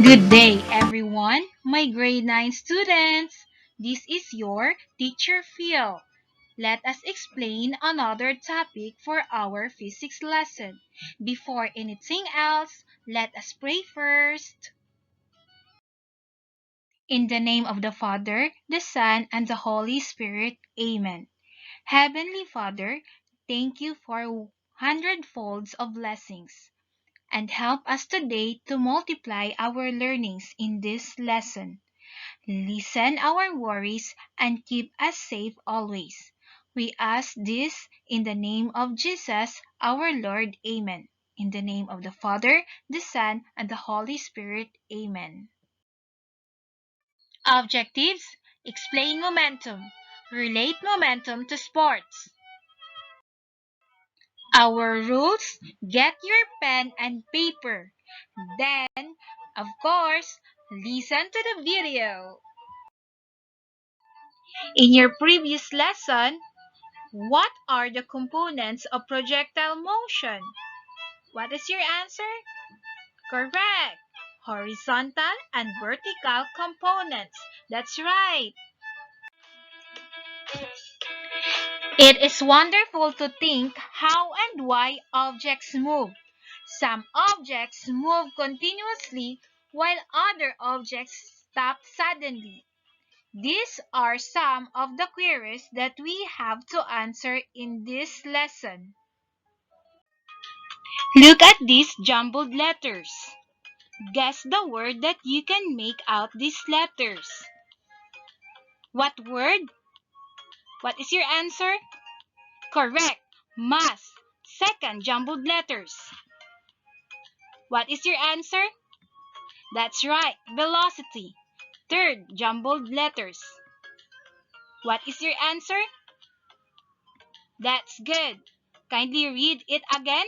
Good day, everyone, my grade 9 students. This is your teacher Phil. Let us explain another topic for our physics lesson. Before anything else, let us pray first. In the name of the Father, the Son, and the Holy Spirit. Amen. Heavenly Father, thank you for hundredfolds of blessings, and help us today to multiply our learnings in this lesson. Listen our worries and keep us safe always. We ask this in the name of Jesus, our Lord. Amen. In the name of the Father, the Son, and the Holy Spirit. Amen. Objectives: explain momentum. Relate momentum to sports. Our rules: get your pen and paper. Then, of course, listen to the video. In your previous lesson, what are the components of projectile motion? What is your answer? Correct! Horizontal and vertical components. That's right. It is wonderful to think how and why objects move. Some objects move continuously while other objects stop suddenly. These are some of the queries that we have to answer in this lesson. Look at these jumbled letters. Guess the word that you can make out these letters. What word? What is your answer? Correct. Mass. Second jumbled letters. What is your answer? That's right. Velocity. Third jumbled letters. What is your answer? That's good. Kindly read it again.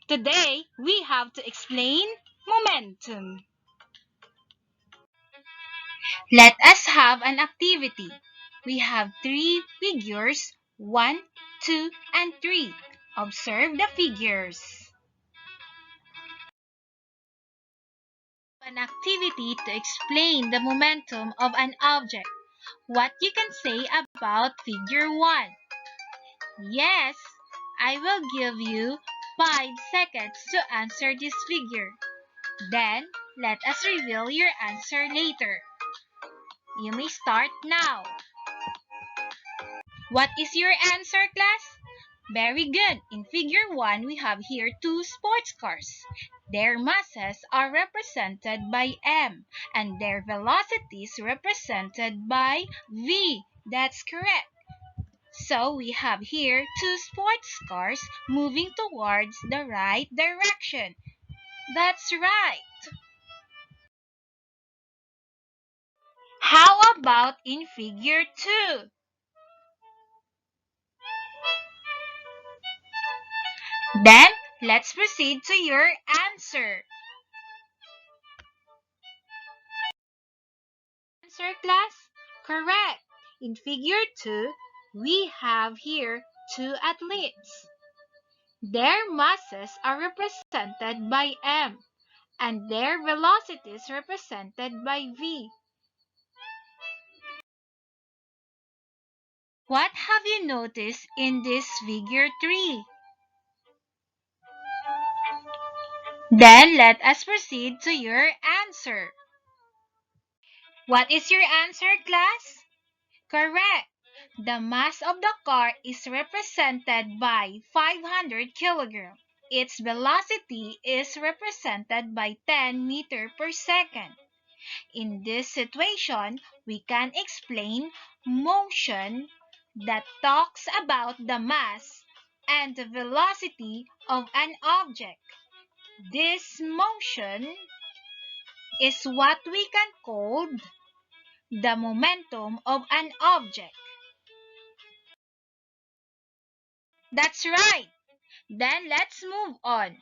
Today, we have to explain momentum. Let us have an activity. We have three figures, 1, 2, and 3. Observe the figures. An activity to explain the momentum of an object. What you can say about figure 1? Yes, I will give you 5 seconds to answer this figure. Then, let us reveal your answer later. You may start now. What is your answer, class? Very good. In figure 1, we have here two sports cars. Their masses are represented by M and their velocities represented by V. That's correct. So we have here two sports cars moving towards the right direction. That's right. How about in figure 2? Then, let's proceed to your answer. Answer, class? Correct. In figure 2, we have here two athletes. Their masses are represented by M and their velocities represented by V. What have you noticed in this figure 3? Then let us proceed to your answer. What is your answer, class? Correct. The mass of the car is represented by 500 kilograms. Its velocity is represented by 10 meters per second. In this situation, we can explain motion that talks about the mass and the velocity of an object. This motion is what we can call the momentum of an object. That's right. Then let's move on.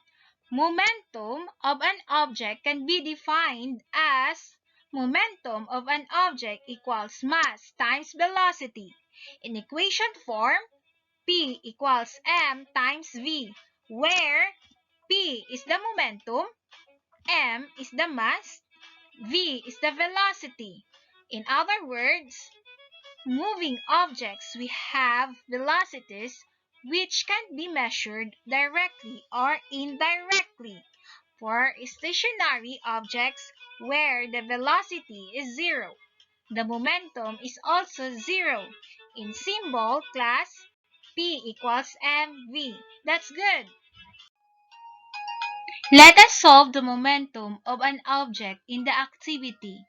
Momentum of an object can be defined as momentum of an object equals mass times velocity. In equation form, P equals M times V, where P is the momentum m is the mass, v is the velocity. In other words, moving objects, we have velocities which can be measured directly or indirectly. For stationary objects where the velocity is zero, the momentum is also zero. In symbol class, P equals mv. That's good. Let us solve the momentum of an object in the activity.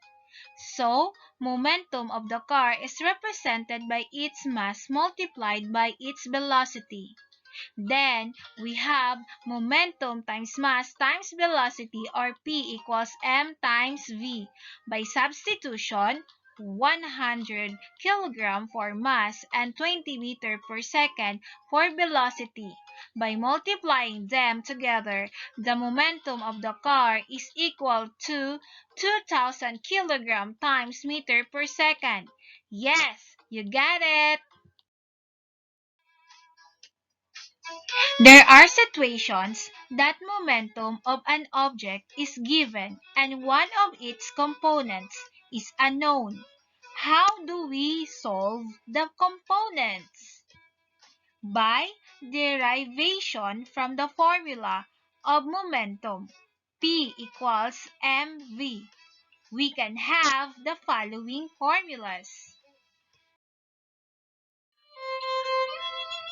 So, momentum of the car is represented by its mass multiplied by its velocity. Then, we have momentum times mass times velocity, or P equals m times v. By substitution, 100 kg for mass and 20 meter per second for velocity. By multiplying them together, the momentum of the car is equal to 2,000 kg times meter per second. Yes, you got it! There are situations that momentum of an object is given and one of its components is unknown. How do we solve the components? By derivation from the formula of momentum, P equals mv. We can have the following formulas.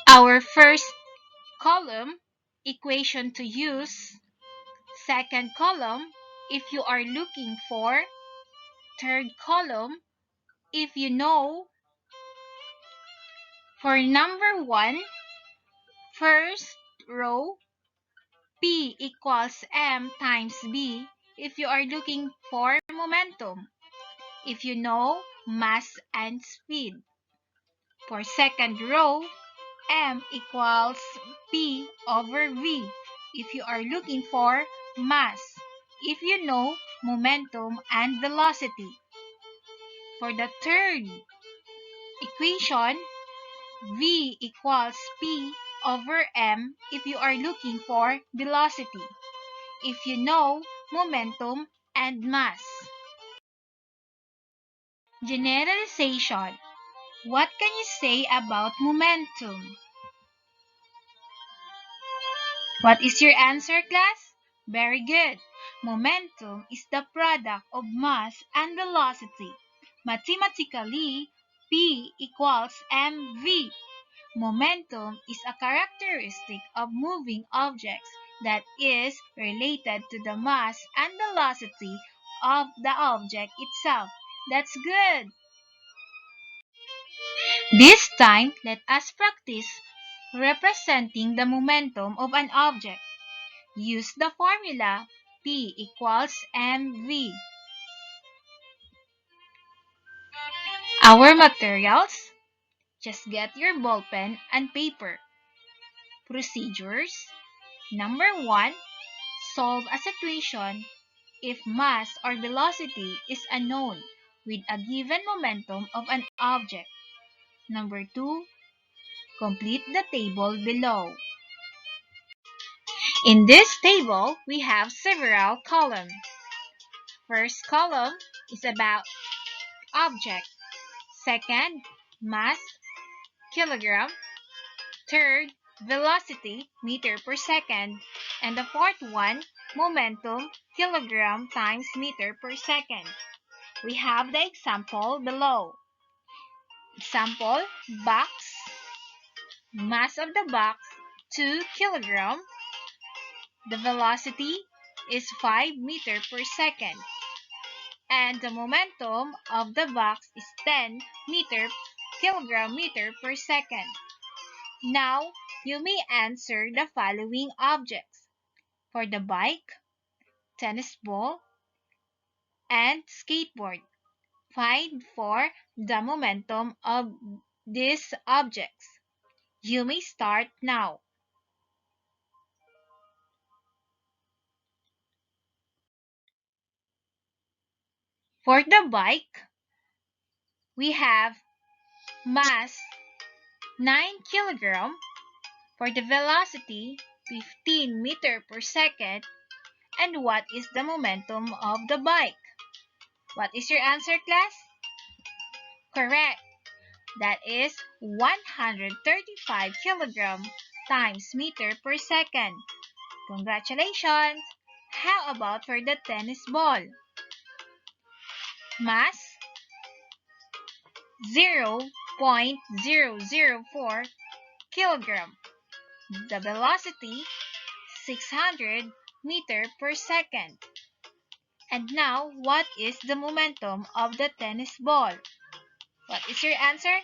Our first column, equation to use. Second column, if you are looking for. Third column, if you know. For number 1, first row, P equals m times b if you are looking for momentum. If you know mass and speed. For second row, m equals p over v if you are looking for mass. If you know momentum and velocity. For the third equation, v equals p over m if you are looking for velocity. If you know momentum and mass. Generalization. What can you say about momentum? What is your answer, class? Very good. Momentum is the product of mass and velocity. Mathematically, P equals mv. Momentum is a characteristic of moving objects that is related to the mass and velocity of the object itself. That's good. This time, let us practice representing the momentum of an object. Use the formula P equals mv. Our materials, just get your ballpen and paper. Procedures. Number 1, solve a situation if mass or velocity is unknown with a given momentum of an object. Number 2, complete the table below. In this table, we have several columns. First column is about object. Second, mass, kilogram. Third, velocity, meter per second. And the fourth one, momentum, kilogram times meter per second. We have the example below. Example, box. Mass of the box, 2 kilogram. The velocity is 5 meter per second. And the momentum of the box is 10 kilogram meter per second. Now, you may answer the following objects. For the bike, tennis ball, and skateboard. Find for the momentum of these objects. You may start now. For the bike, we have mass 9 kilogram. For the velocity, 15 meter per second. And what is the momentum of the bike? What is your answer, class? Correct. That is 135 kilogram times meter per second. Congratulations! How about for the tennis ball? Mass 0.004 kilogram. The velocity 600 meter per second. And now, what is the momentum of the tennis ball? What is your answer?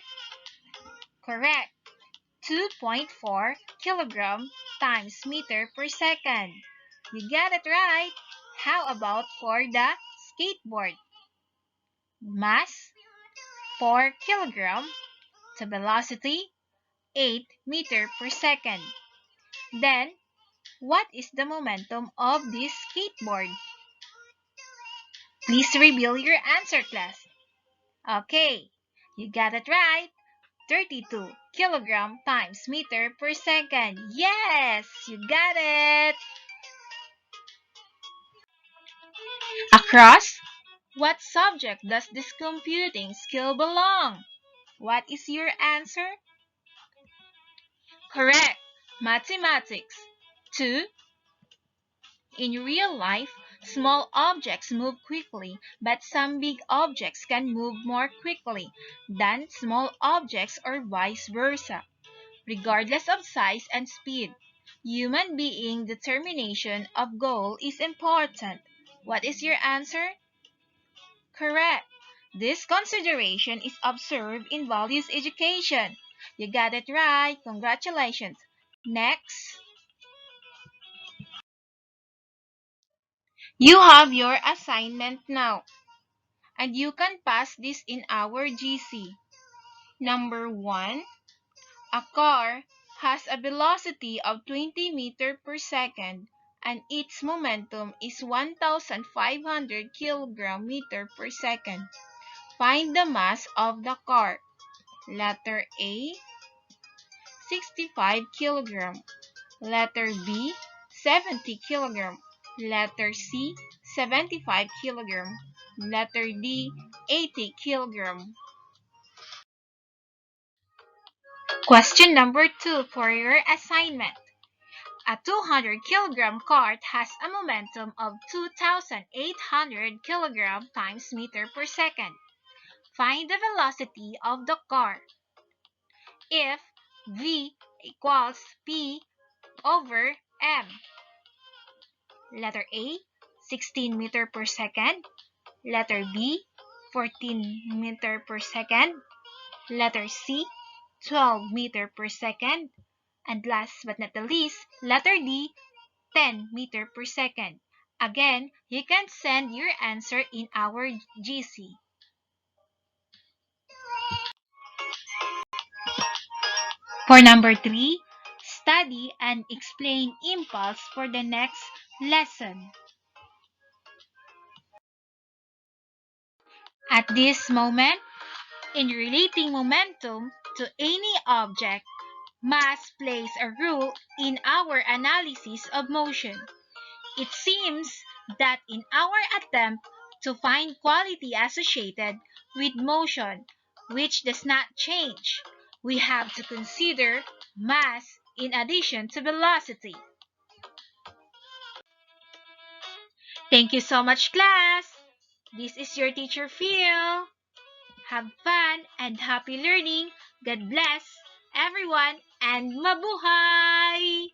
Correct. 2.4 kilogram times meter per second. You got it right. How about for the skateboard? Mass 4 kilogram. The velocity 8 meter per second. Then, what is the momentum of this skateboard? Please reveal your answer, class. Okay, you got it right. 32 kilogram times meter per second. Yes, you got it. Across, what subject does this computing skill belong? What is your answer? Correct. Mathematics. 2. In real life, small objects move quickly, but some big objects can move more quickly than small objects or vice versa. Regardless of size and speed, human being determination of goal is important. What is your answer? Correct. This consideration is observed in values education. You got it right. Congratulations. Next, you have your assignment now, and you can pass this in our GC. Number 1, a car has a velocity of 20 meters per second and its momentum is 1,500 kilogram meter per second. Find the mass of the car. Letter A, 65 kilogram. Letter B, 70 kilogram. Letter C, 75 kilogram. Letter D, 80 kilogram. Question number 2 for your assignment. A 200 kilogram cart has a momentum of 2,800 kilogram times meter per second. Find the velocity of the car. If V equals P over M. Letter A, 16 meter per second. Letter B, 14 meter per second. Letter C, 12 meter per second. And last but not the least, letter D, 10 meter per second. Again, you can send your answer in our GC. For number 3, study and explain impulse for the next lesson. At this moment, in relating momentum to any object, mass plays a role in our analysis of motion. It seems that in our attempt to find quality associated with motion, which does not change, we have to consider mass in addition to velocity. Thank you so much, class! This is your teacher, Phil. Have fun and happy learning. God bless everyone and mabuhay!